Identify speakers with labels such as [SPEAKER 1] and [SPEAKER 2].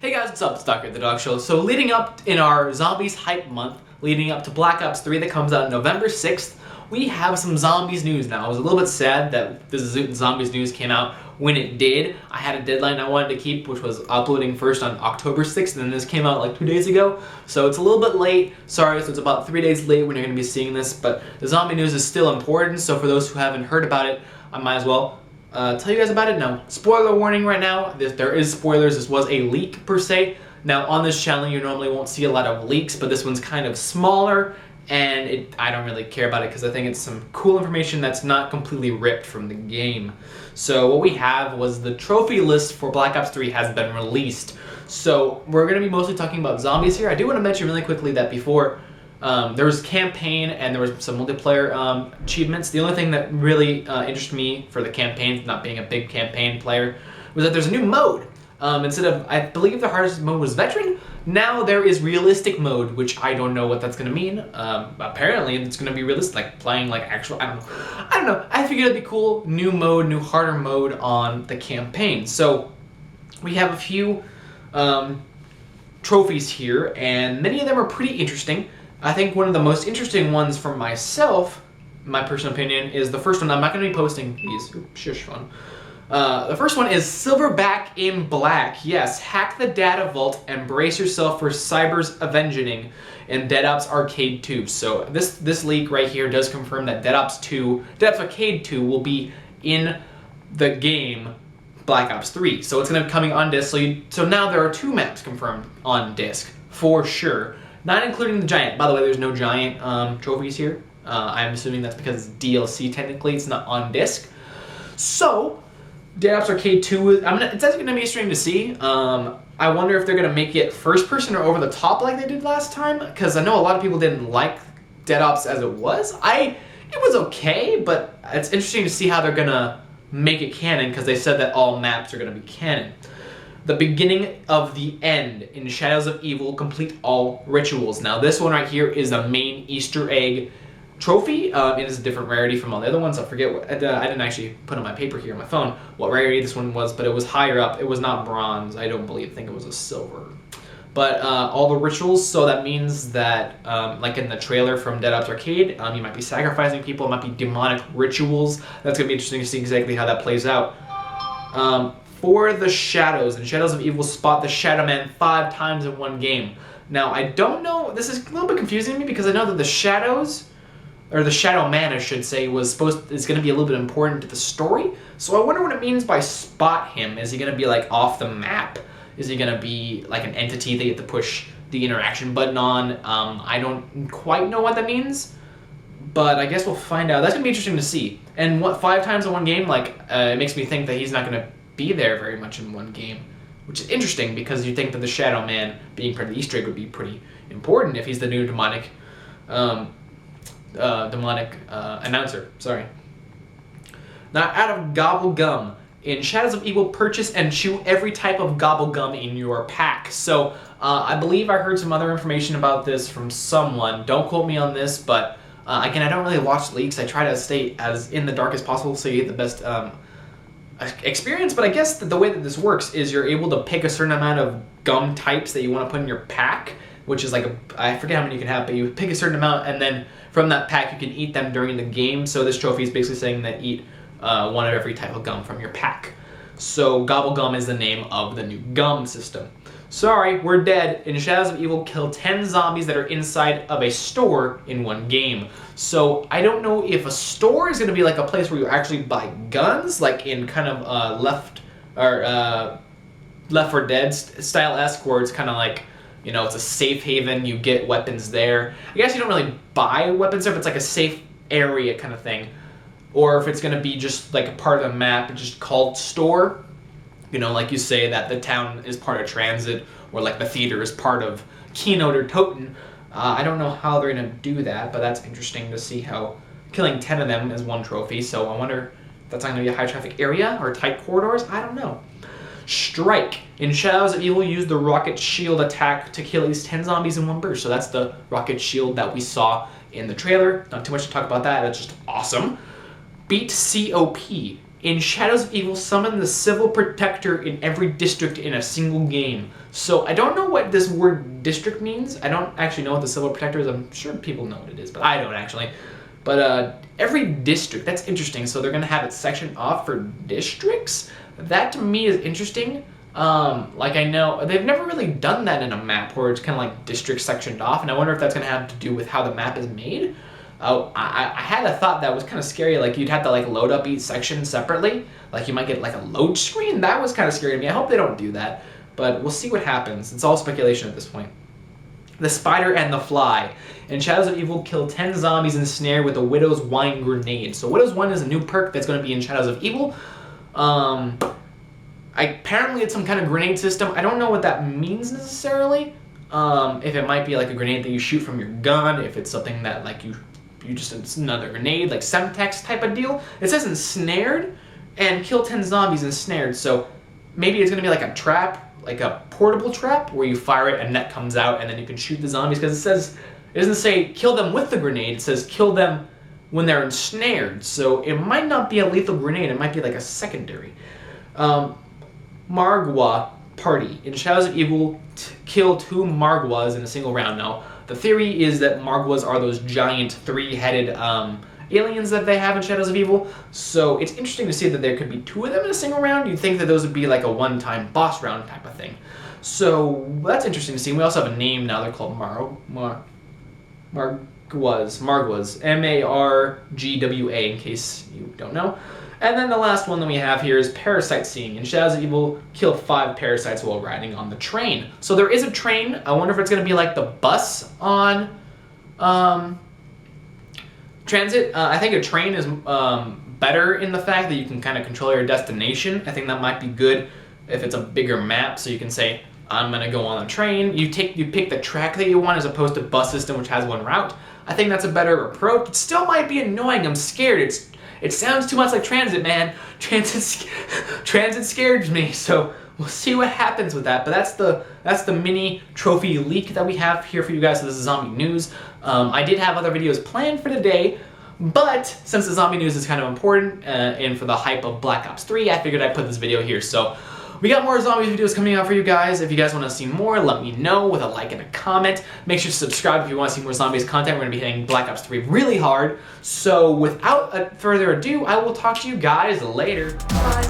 [SPEAKER 1] Hey guys, what's up? It's Doctor The Dog Show. So leading up in our Zombies Hype Month, leading up to Black Ops 3 that comes out November 6th, we have some Zombies news now. I was a little bit sad that this Zombies news came out when it did. I had a deadline I wanted to keep, which was uploading first on October 6th, and then this came out like 2 days ago. So it's a little bit late. Sorry, so it's about 3 days late when you're going to be seeing this, but the zombie news is still important, so for those who haven't heard about it, I might as well tell you guys about it now. Spoiler warning right now, there is spoilers. This was a leak per se. Now on this channel you normally won't see a lot of leaks, but this one's kind of smaller and I don't really care about it because I think it's some cool information that's not completely ripped from the game. So what we have was the trophy list for Black Ops 3 has been released. So we're going to be mostly talking about zombies here. I do want to mention really quickly that before there was campaign and there was some multiplayer achievements. The only thing that really interested me for the campaign, not being a big campaign player, was that there's a new mode. Instead of, I believe the hardest mode was veteran, now there is realistic mode, which I don't know what that's going to mean. Apparently it's going to be realistic, like playing like actual, I don't know. I figured it'd be cool, new mode, new harder mode on the campaign. So we have a few trophies here, and many of them are pretty interesting. I think one of the most interesting ones for myself, my personal opinion, is the first one. I'm not going to be posting these. Oops, shush fun. The first one is Silverback in Black. Yes, hack the data vault and brace yourself for Cyber's avenging in Dead Ops Arcade 2. So this leak right here does confirm that Dead Ops Arcade 2 will be in the game Black Ops 3. So it's going to be coming on disc. So now there are 2 maps confirmed on disc for sure. Not including the Giant. By the way, there's no Giant trophies here. I'm assuming that's because it's DLC technically. It's not on disc. So, Dead Ops Arcade 2, it's actually going to be interesting to see. I wonder if they're going to make it first person or over the top like they did last time. Because I know a lot of people didn't like Dead Ops as it was. It was okay, but it's interesting to see how they're going to make it canon. Because they said that all maps are going to be canon. The beginning of the end in Shadows of Evil, complete all rituals. Now this one right here is a main Easter egg trophy. It is a different rarity from all the other ones. I forget what, I didn't actually put on my paper here on my phone what rarity this one was, but it was higher up. It was not bronze. I think it was a silver. But all the rituals, so that means that like in the trailer from Dead Ops Arcade, you might be sacrificing people, it might be demonic rituals. That's going to be interesting to see exactly how that plays out. For the shadows, in Shadows of Evil, spot the Shadow Man 5 times in one game. Now, I don't know, this is a little bit confusing to me because I know that the shadows, or the Shadow Man, I should say, is going to be a little bit important to the story. So I wonder what it means by spot him. Is he going to be like off the map? Is he going to be like an entity that you have to push the interaction button on? I don't quite know what that means, but I guess we'll find out. That's going to be interesting to see. And 5 times in one game, like, it makes me think that he's not going to be there very much in one game, which is interesting because you think that the Shadow Man being part of the Easter egg would be pretty important if he's the new demonic announcer. Sorry. Now, out of gobble gum. In Shadows of Evil, purchase and chew every type of gobble gum in your pack. So I believe I heard some other information about this from someone. Don't quote me on this, but again, I don't really watch leaks. I try to stay as in the dark as possible so you get the best experience, but I guess that the way that this works is you're able to pick a certain amount of gum types that you want to put in your pack, which is like I forget how many you can have, but you pick a certain amount, and then from that pack you can eat them during the game. So this trophy is basically saying that eat one of every type of gum from your pack. So Gobble Gum is the name of the new gum system. Sorry, we're dead. In Shadows of Evil, kill 10 zombies that are inside of a store in one game. So I don't know if a store is going to be like a place where you actually buy guns, like in kind of Left 4 Dead style-esque, where it's kind of like, you know, it's a safe haven, you get weapons there. I guess you don't really buy weapons there, but it's like a safe area kind of thing. Or if it's going to be just like a part of the map, it's just called store. You know, like you say that the town is part of transit, or like the theater is part of Keynote or Toten. I don't know how they're going to do that, but that's interesting to see how killing 10 of them is one trophy. So I wonder if that's not going to be a high traffic area or tight corridors. I don't know. Strike. In Shadows of Evil, use the rocket shield attack to kill at least 10 zombies in one burst. So that's the rocket shield that we saw in the trailer. Not too much to talk about that. That's just awesome. Beat COP. in Shadows of Evil, summon the Civil Protector in every district in a single game. So I don't know what this word district means. I don't actually know what the Civil Protector is. I'm sure people know what it is, but I don't actually. But every district, that's interesting. So they're going to have it sectioned off for districts? That to me is interesting. Like I know, they've never really done that in a map where it's kind of like district sectioned off, and I wonder if that's going to have to do with how the map is made. I had a thought that was kind of scary, like you'd have to like load up each section separately, like you might get like a load screen. That was kind of scary to me. I hope they don't do that, but we'll see what happens. It's all speculation at this point. The Spider and the Fly. In Shadows of Evil, kill 10 zombies ensnared with a Widow's Wine grenade. So Widow's Wine is a new perk that's going to be in Shadows of Evil. Apparently it's some kind of grenade system. I don't know what that means necessarily. If it might be like a grenade that you shoot from your gun, if it's something that like you just, it's another grenade, like Semtex type of deal. It says ensnared and kill 10 zombies ensnared. So maybe it's going to be like a trap, like a portable trap where you fire it and net comes out and then you can shoot the zombies, because it doesn't say kill them with the grenade, it says kill them when they're ensnared. So it might not be a lethal grenade, it might be like a secondary. Margwa Party. In Shadows of Evil, kill 2 Margwas in a single round. Now, the theory is that Margwas are those giant 3-headed aliens that they have in Shadows of Evil. So it's interesting to see that there could be 2 of them in a single round. You'd think that those would be like a one-time boss round type of thing. So that's interesting to see. We also have a name now. They're called Margwas. Margwa, in case you don't know. And then the last one that we have here is Parasite Seeing. In Shadows of Evil, kill 5 parasites while riding on the train. So there is a train. I wonder if it's going to be like the bus on Transit. I think a train is better in the fact that you can kind of control your destination. I think that might be good if it's a bigger map, so you can say, I'm going to go on a train. You pick the track that you want as opposed to bus system, which has one route. I think that's a better approach. It still might be annoying. I'm scared. It sounds too much like Transit, man. Transit scares me, so we'll see what happens with that. But that's the mini trophy leak that we have here for you guys. So this is zombie news. I did have other videos planned for today, but since the zombie news is kind of important and for the hype of Black Ops 3, I figured I'd put this video here. So we got more zombie videos coming out for you guys. If you guys want to see more, let me know with a like and a comment. Make sure to subscribe if you want to see more zombies content. We're going to be hitting Black Ops 3 really hard. So without further ado, I will talk to you guys later. Bye.